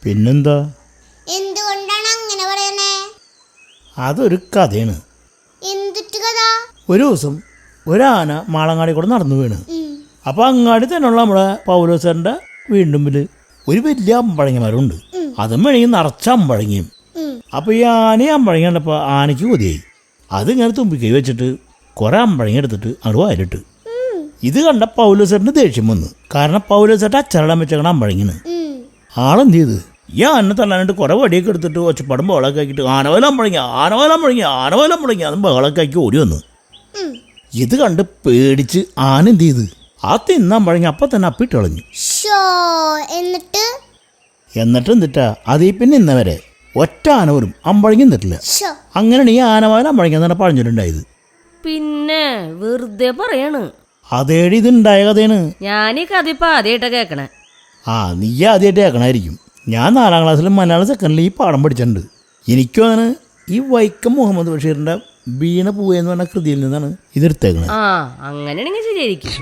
പിന്നെന്താ? എന്തുകൊണ്ടാണ് അങ്ങനെ പറയണേ? അതൊരു കഥയാണ്. ഒരു ദിവസം ഒരാന മാളങ്ങാടി കൂടെ നടന്നു വീണ്. അപ്പോൾ അങ്ങാടി തന്നെയുള്ള നമ്മുടെ പൗലോസറിൻ്റെ വീണ്ടുമ്പിൽ ഒരു വലിയ അമ്പഴങ്ങ മരമുണ്ട്. അതും വേണമെങ്കിൽ നിറച്ച അമ്പഴങ്ങയും. അപ്പോൾ ഈ ആനയെ അമ്പഴങ്ങ കണ്ടപ്പോൾ ആനയ്ക്ക് കൊതിയായി. അതിങ്ങനെ തുമ്പിക്കൈ വെച്ചിട്ട് കുറേ അമ്പഴങ്ങ എടുത്തിട്ട് അങ്ങോട്ട് വായിലിട്ട്. ഇത് കണ്ട പൗലോസറിന് ദേഷ്യം വന്നു. കാരണം പൗലോസറിൻ്റെ അച്ഛനടാൻ വെച്ചേക്കണ അമ്പഴങ്ങിന്. ആളെന്ത് ചെയ്ത് ഈ ആനെ തള്ളാനായിട്ട് കുറേ വടിയൊക്കെ എടുത്തിട്ട് ഒച്ചപ്പാടും ബഹളമൊക്കെ ആക്കിയിട്ട് ആനവലം മുഴങ്ങി അതും ബഹളമൊക്കെ ആക്കി ഓടി വന്നു. ഇത് കണ്ട് പേടിച്ച് ആന എന്ത് ചെയ്ത് ആ തിന്നമ്പഴങ്ങി അപ്പം തന്നെ അപ്പിട്ട് കളഞ്ഞു. എന്നിട്ട് എന്തിട്ടാ അതീ പിന്നെ ഇന്നവരെ ഒറ്റ ആന പോലും അമ്പഴങ്ങി നിന്നിട്ടില്ല. അങ്ങനെയാണ് ഈ ആനവാല അമ്പഴങ്ങി തന്നെ പറഞ്ഞിട്ടുണ്ടായത്. പിന്നെ വെറുതെ പറയാണ്. അതേടി ഇതുണ്ടായ കഥയാണ്. ഞാൻ ഈ കഥ ഇപ്പം ആദ്യമായിട്ടാ കേൾക്കണേ. നീ ആദ്യമായിട്ട് കേൾക്കണമായിരിക്കും. ഞാൻ 4ാം ക്ലാസ്സിലും മലയാളം സെക്കൻഡിൽ ഈ പാഠം പഠിച്ചിട്ടുണ്ട്. എനിക്കും അങ്ങനെ ഈ വൈക്കം മുഹമ്മദ് ബഷീറിൻ്റെ വീണ പൂവെന്ന് പറഞ്ഞ കൃതിയിൽ നിന്നാണ് ഇതെടുത്തേക്കണത്. അങ്ങനെയാണെങ്കിൽ ശരിയായിരിക്കും.